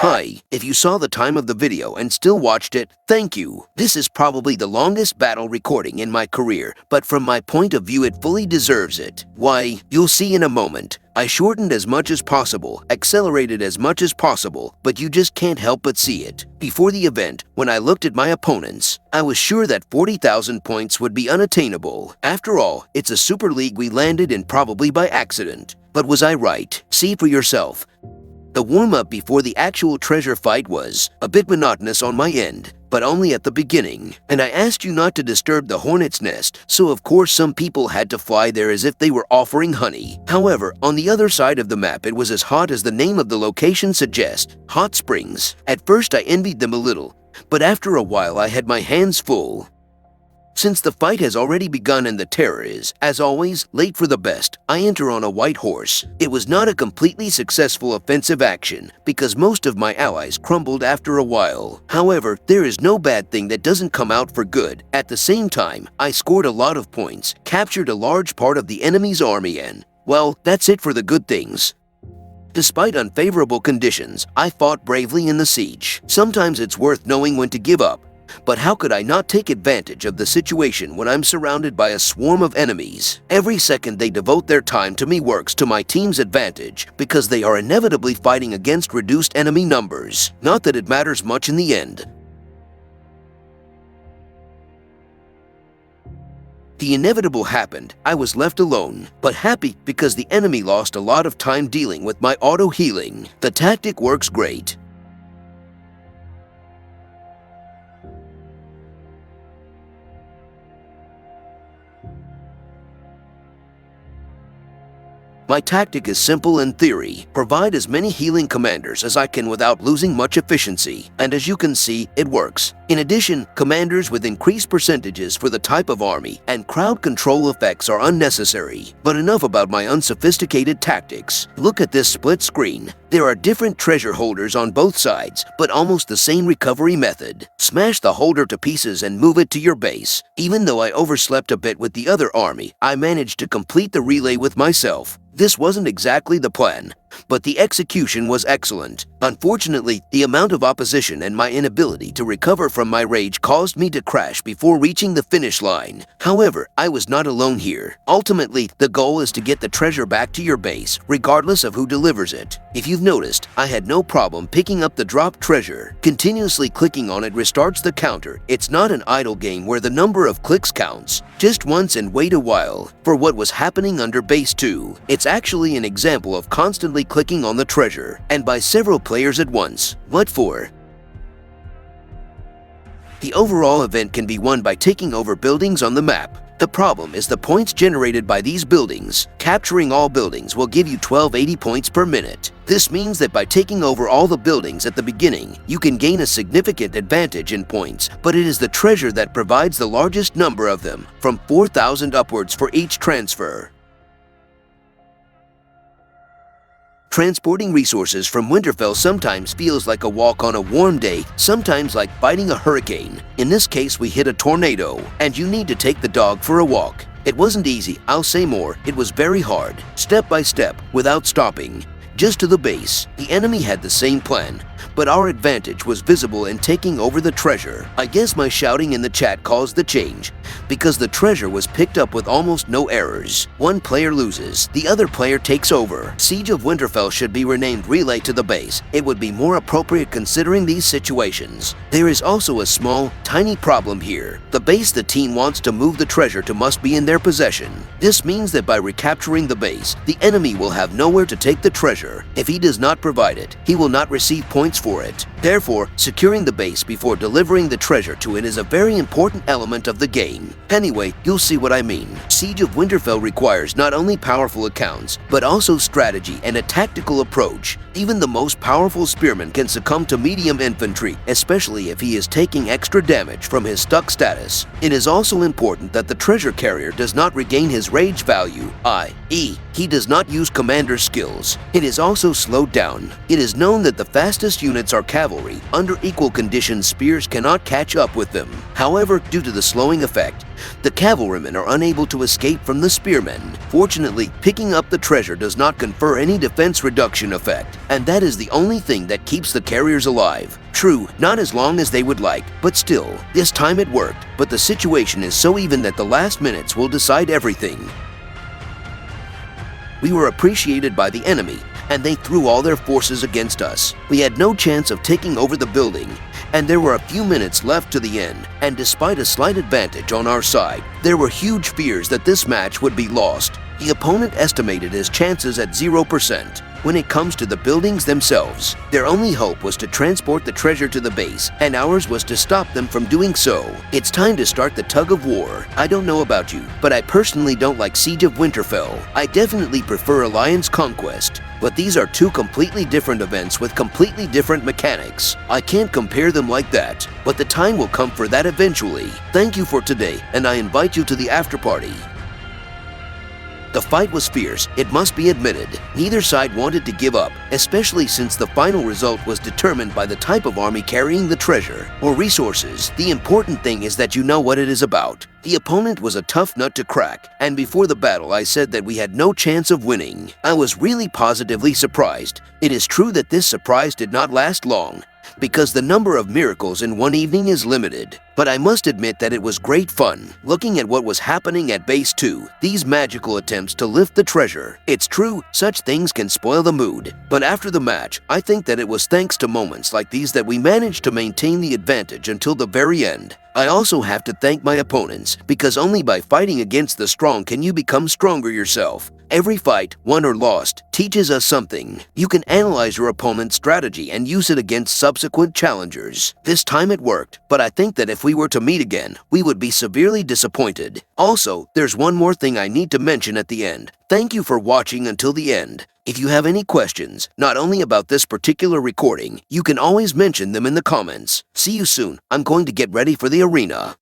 Hi, if you saw the time of the video and still watched it, thank you. This is probably the longest battle recording in my career, but from my point of view it fully deserves it. Why, you'll see in a moment. I shortened as much as possible, accelerated as much as possible, but you just can't help but see it. Before the event, when I looked at my opponents, I was sure that 40,000 points would be unattainable. After all, it's a Super League we landed in probably by accident. But was I right? See for yourself. The warm-up before the actual treasure fight was a bit monotonous on my end, but only at the beginning. And I asked you not to disturb the hornet's nest, so of course some people had to fly there as if they were offering honey. However, on the other side of the map it was as hot as the name of the location suggests, hot springs. At first I envied them a little, but after a while I had my hands full. Since the fight has already begun and the terror is, as always, late for the best, I enter on a white horse. It was not a completely successful offensive action, because most of my allies crumbled after a while. However, there is no bad thing that doesn't come out for good. At the same time, I scored a lot of points, captured a large part of the enemy's army and, well, that's it for the good things. Despite unfavorable conditions, I fought bravely in the siege. Sometimes it's worth knowing when to give up. But how could I not take advantage of the situation when I'm surrounded by a swarm of enemies? Every second they devote their time to me works to my team's advantage because they are inevitably fighting against reduced enemy numbers. Not that it matters much in the end. The inevitable happened. I was left alone, but happy because the enemy lost a lot of time dealing with my auto-healing. The tactic works great. My tactic is simple in theory. Provide as many healing commanders as I can without losing much efficiency, and as you can see, it works. In addition, commanders with increased percentages for the type of army and crowd control effects are unnecessary. But enough about my unsophisticated tactics. Look at this split screen. There are different treasure holders on both sides, but almost the same recovery method. Smash the holder to pieces and move it to your base. Even though I overslept a bit with the other army, I managed to complete the relay with myself. This wasn't exactly the plan, but the execution was excellent. Unfortunately, the amount of opposition and my inability to recover from my rage caused me to crash before reaching the finish line. However, I was not alone here. Ultimately, the goal is to get the treasure back to your base, regardless of who delivers it. If you've noticed, I had no problem picking up the dropped treasure. Continuously clicking on it restarts the counter. It's not an idle game where the number of clicks counts. Just once and wait a while for what was happening under base 2. It's actually an example of constantly clicking on the treasure, and by several players at once. What for? The overall event can be won by taking over buildings on the map. The problem is the points generated by these buildings. Capturing all buildings will give you 1280 points per minute. This means that by taking over all the buildings at the beginning, you can gain a significant advantage in points, but it is the treasure that provides the largest number of them, from 4,000 upwards for each transfer. Transporting resources from Winterfell sometimes feels like a walk on a warm day, sometimes like fighting a hurricane. In this case, we hit a tornado, and you need to take the dog for a walk. It wasn't easy, I'll say more. It was very hard, step by step, without stopping. Just to the base. The enemy had the same plan, but our advantage was visible in taking over the treasure. I guess my shouting in the chat caused the change, because the treasure was picked up with almost no errors. One player loses, the other player takes over. Siege of Winterfell should be renamed Relay to the Base. It would be more appropriate considering these situations. There is also a small, tiny problem here. The base the team wants to move the treasure to must be in their possession. This means that by recapturing the base, the enemy will have nowhere to take the treasure. If he does not provide it, he will not receive points for it. Therefore, securing the base before delivering the treasure to it is a very important element of the game. Anyway, you'll see what I mean. Siege of Winterfell requires not only powerful accounts, but also strategy and a tactical approach. Even the most powerful spearman can succumb to medium infantry, especially if he is taking extra damage from his stuck status. It is also important that the treasure carrier does not regain his rage value, i.e., he does not use commander skills. It is also slowed down. It is known that the fastest units are cavalry cavalry, under equal conditions spears cannot catch up with them. However, due to the slowing effect, the cavalrymen are unable to escape from the spearmen. Fortunately, picking up the treasure does not confer any defense reduction effect, and that is the only thing that keeps the carriers alive. True, not as long as they would like, but still, this time it worked. But the situation is so even that the last minutes will decide everything. We were appreciated by the enemy, and they threw all their forces against us. We had no chance of taking over the building, and there were a few minutes left to the end, and despite a slight advantage on our side, there were huge fears that this match would be lost. The opponent estimated his chances at 0%. When it comes to the buildings themselves, their only hope was to transport the treasure to the base, and ours was to stop them from doing so. It's time to start the tug of war. I don't know about you, but I personally don't like Siege of Winterfell. I definitely prefer Alliance Conquest. But these are two completely different events with completely different mechanics. I can't compare them like that, but the time will come for that eventually. Thank you for today, and I invite you to the after party. The fight was fierce, it must be admitted. Neither side wanted to give up, especially since the final result was determined by the type of army carrying the treasure or resources. The important thing is that you know what it is about. The opponent was a tough nut to crack, and before the battle I said that we had no chance of winning. I was really positively surprised. It is true that this surprise did not last long, because the number of miracles in one evening is limited. But I must admit that it was great fun, looking at what was happening at Base 2, these magical attempts to lift the treasure. It's true, such things can spoil the mood. But after the match, I think that it was thanks to moments like these that we managed to maintain the advantage until the very end. I also have to thank my opponents, because only by fighting against the strong can you become stronger yourself. Every fight, won or lost, teaches us something. You can analyze your opponent's strategy and use it against subsequent challengers. This time it worked, but I think that if we were to meet again, we would be severely disappointed. Also, there's one more thing I need to mention at the end. Thank you for watching until the end. If you have any questions, not only about this particular recording, you can always mention them in the comments. See you soon. I'm going to get ready for the arena.